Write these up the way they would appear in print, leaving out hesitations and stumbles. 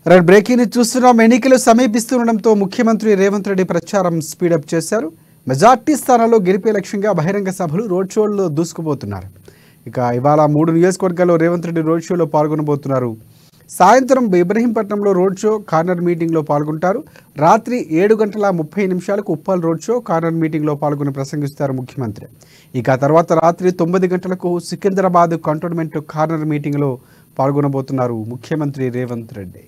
Right breaking ని చూస్తున్నాం. ఎన్నికలు సమీపిస్తుండటంతో ముఖ్యమంత్రి రేవంత్ రెడ్డి ప్రచారం స్పీడప్ చేశారు. మెజార్టీ స్థానాల్లో గెలిపే లక్ష్యంగా బహిరంగ సభలు రోడ్ షోల్లో దూసుకుపోతున్నారు. ఇక ఇవాళ 3 నియోజకవర్గాల్లో రేవంత్ రెడ్డి రోడ్ షోలో పాల్గొనబోతున్నారు. సాయంత్రం ఇబ్రహీంపట్నంలో రోడ్ షో, కార్నర్ మీటింగ్లో పాల్గొంటారు. రాత్రి 7:30 ఉప్పల్ రోడ్ షో, కార్నర్ మీటింగ్లో పాల్గొని ప్రసంగిస్తారు ముఖ్యమంత్రి. ఇక తర్వాత రాత్రి 9 గంటలకు సికింద్రాబాద్ కంటోన్మెంట్ కార్నర్ మీటింగ్లో పాల్గొనబోతున్నారు ముఖ్యమంత్రి రేవంత్ రెడ్డి.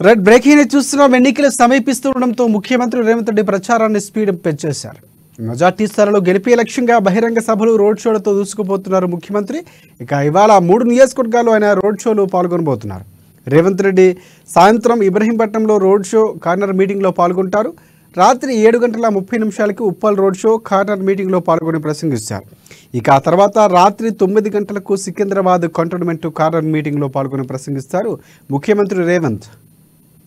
రైట్ బ్రేకింగ్ ని చూస్తున్నాం. ఎన్నికలు సమీపిస్తుండటంతో ముఖ్యమంత్రి రేవంత్ రెడ్డి ప్రచారాన్ని స్పీడప్ పెంచేశారు. మెజార్టీ స్థానాల్లో గెలిపే లక్ష్యంగా బహిరంగ సభలు, రోడ్ షోలతో దూసుకుపోతున్నారు ముఖ్యమంత్రి. ఇక ఇవాళ 3 నియోజకవర్గాల్లో ఆయన రోడ్ షోలో పాల్గొనబోతున్నారు. రేవంత్ రెడ్డి సాయంత్రం ఇబ్రహీంపట్నంలో రోడ్ షో, కార్నర్ మీటింగ్లో పాల్గొంటారు. రాత్రి 7:30 ఉప్పల్ రోడ్ షో, కార్నర్ మీటింగ్లో పాల్గొని ప్రసంగిస్తారు. ఇక ఆ తర్వాత రాత్రి 9 గంటలకు సికింద్రాబాద్ కంటోన్మెంట్ కార్నర్ మీటింగ్లో పాల్గొని ప్రసంగిస్తారు ముఖ్యమంత్రి రేవంత్.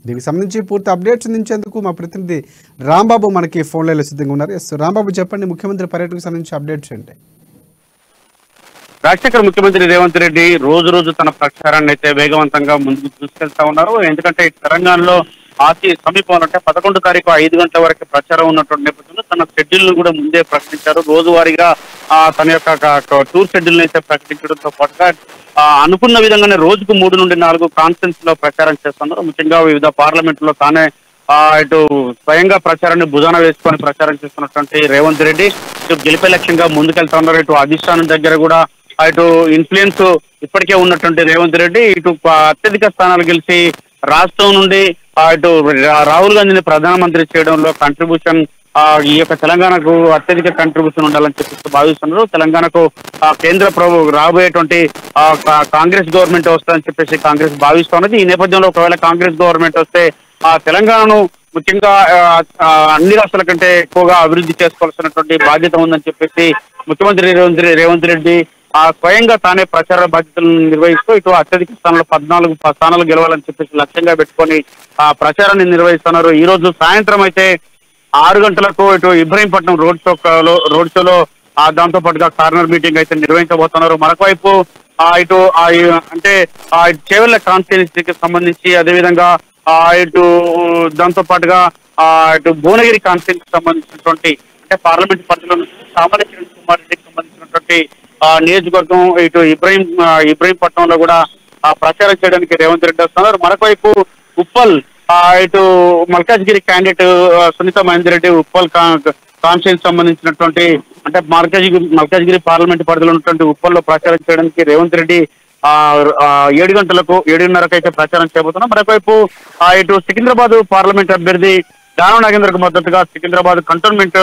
దీనికి సంబంధించి పూర్తి అప్డేట్స్ అందించేందుకు మా ప్రతినిధి రాంబాబు మనకి ఫోన్ లైన్లో సిద్ధంగా ఉన్నారు. ఎస్ రాంబాబు, చెప్పండి, ముఖ్యమంత్రి పర్యటనకు సంబంధించి అప్డేట్స్ ఏంటి? రాజశేఖర్ ముఖ్యమంత్రి రేవంత్ రెడ్డి రోజు తన ప్రచారాన్ని అయితే వేగవంతంగా ముందుకు తీసుకెళ్తా ఉన్నారు. ఎందుకంటే తెలంగాణలో ఆసి సమీపంలో అంటే 11 తారీఖు 5 గంటల వరకు ప్రచారం ఉన్నటువంటి నేపథ్యంలో తన షెడ్యూల్ కూడా ముందే ప్రకటించారు. రోజువారీగా తన యొక్క టూర్ షెడ్యూల్ అయితే ప్రకటించడంతో పాటుగా అనుకున్న విధంగానే రోజుకు 3 నుండి 4 కాన్ఫరెన్స్ లో ప్రచారం చేస్తున్నారు. ముఖ్యంగా వివిధ పార్లమెంట్ లో తానే ఇటు స్వయంగా ప్రచారాన్ని భుజాన వేసుకొని ప్రచారం చేస్తున్నటువంటి రేవంత్ రెడ్డి ఇటు గెలిపే లక్ష్యంగా ముందుకెళ్తా ఉన్నారు. ఇటు అధిష్టానం దగ్గర కూడా ఇటు ఇన్ఫ్లుయెన్స్ ఇప్పటికే ఉన్నటువంటి రేవంత్ రెడ్డి ఇటు అత్యధిక స్థానాలు గెలిచి రాష్ట్రం నుండి ఇటు రాహుల్ గాంధీని ప్రధానమంత్రి చేయడంలో కంట్రిబ్యూషన్ ఈ యొక్క తెలంగాణకు అత్యధిక కంట్రిబ్యూషన్ ఉండాలని చెప్పి భావిస్తున్నారు. తెలంగాణకు కేంద్ర రాబోయేటువంటి కాంగ్రెస్ గవర్నమెంట్ వస్తుందని చెప్పేసి కాంగ్రెస్ భావిస్తున్నది. ఈ నేపథ్యంలో ఒకవేళ కాంగ్రెస్ గవర్నమెంట్ వస్తే తెలంగాణను ముఖ్యంగా అన్ని రాష్ట్రాల కంటే ఎక్కువగా అభివృద్ధి చేసుకోవాల్సినటువంటి బాధ్యత ఉందని చెప్పేసి ముఖ్యమంత్రి రేవంత్ రెడ్డి స్వయంగా తానే ప్రచార బాధ్యతలను నిర్వహిస్తూ ఇటు అత్యధిక స్థానంలో 14 స్థానాలు గెలవాలని చెప్పేసి లక్ష్యంగా పెట్టుకొని ప్రచారాన్ని నిర్వహిస్తున్నారు. ఈ రోజు సాయంత్రం అయితే 6 గంటలకు ఇటు ఇబ్రహీంపట్నం రోడ్ షోలో దాంతో పాటుగా కార్నర్ మీటింగ్ అయితే నిర్వహించబోతున్నారు. మరొక వైపు ఇటు అంటే చేవెళ్ల కాన్స్టిట్యున్సీకి సంబంధించి, అదేవిధంగా ఇటు దాంతో పాటుగా ఇటు భువనగిరి కాన్స్టిట్యున్సీకి సంబంధించినటువంటి అంటే పార్లమెంట్ పరిధిలో సామాన్య కిరణ్ కుమార్ రెడ్డికి సంబంధించినటువంటి నియోజకవర్గం ఇటు ఇబ్రహీంపట్నంలో కూడా ప్రచారం చేయడానికి రేవంత్ రెడ్డి వస్తున్నారు. మరొక వైపు ఉప్పల్ ఇటు మల్కాజ్గిరి క్యాండిడేట్ సునీత మహేందర్ రెడ్డి ఉప్పల్ కాన్స్టిట్యూన్సీ సంబంధించినటువంటి అంటే మల్కాజ్గిరి పార్లమెంట్ పరిధిలో ఉన్నటువంటి ఉప్పల్లో ప్రచారం చేయడానికి రేవంత్ రెడ్డి 7 గంటలకు 7:30 అయితే ప్రచారం చేయబోతున్నాం. మరొకవైపు ఇటు సికింద్రాబాద్ పార్లమెంట్ అభ్యర్థి దానం నాగేంద్రకు మద్దతుగా సికింద్రాబాద్ కంటోన్మెంట్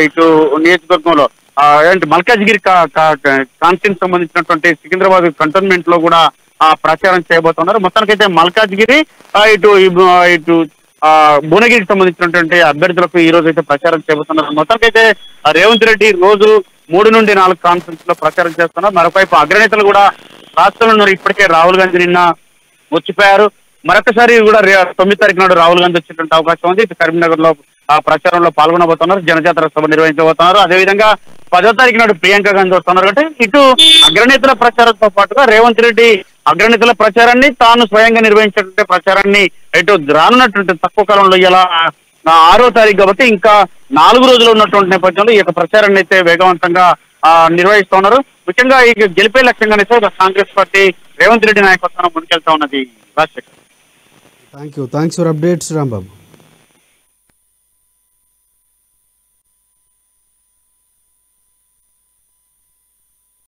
ఇటు నియోజకవర్గంలో మల్కాజ్గిరి కాన్స్టిట్యూన్సీ సంబంధించినటువంటి సికింద్రాబాద్ కంటోన్మెంట్ లో కూడా ప్రచారం చేయబోతున్నారు. మొత్తానికైతే మల్కాజ్గిరి ఇటు భువనగిరికి సంబంధించినటువంటి అభ్యర్థులకు ఈ రోజు అయితే ప్రచారం చేయబోతున్నారు. మొత్తానికైతే రేవంత్ రెడ్డి రోజు 3 నుండి 4 కాన్ఫరెన్స్ లో ప్రచారం చేస్తున్నారు. మరొకవైపు అగ్రనేతలు కూడా రాష్ట్రంలో ఇప్పటికే రాహుల్ గాంధీ నిన్న వచ్చిపోయారు. మరొకసారి కూడా 9 తారీఖు నాడు రాహుల్ గాంధీ వచ్చేటువంటి అవకాశం ఉంది. ఇటు కరీంనగర్ లో ఆ ప్రచారంలో పాల్గొనబోతున్నారు, జనజాతర సభ నిర్వహించబోతున్నారు. అదేవిధంగా 10వ తారీఖు నాడు ప్రియాంక గాంధీ వస్తున్నారు. అంటే ఇటు అగ్రనేతల ప్రచారంతో పాటుగా రేవంత్ రెడ్డి అగ్రనేతల ప్రచారాన్ని తాను స్వయంగా నిర్వహించేటువంటి ప్రచారాన్ని ఇటు రానున్నటువంటి తక్కువ కాలంలో ఇలా 6వ తారీఖు కాబట్టి ఇంకా 4 రోజులు ఉన్నటువంటి నేపథ్యంలో ఈ యొక్క ప్రచారాన్ని అయితే వేగవంతంగా నిర్వహిస్తూ ఉన్నారు. ముఖ్యంగా ఈ గెలిపే లక్ష్యంగానైతే కాంగ్రెస్ పార్టీ రేవంత్ రెడ్డి నాయకత్వం ముందుకెళ్తా ఉన్నది. Rajasekhar, thanks for updates Rambabu.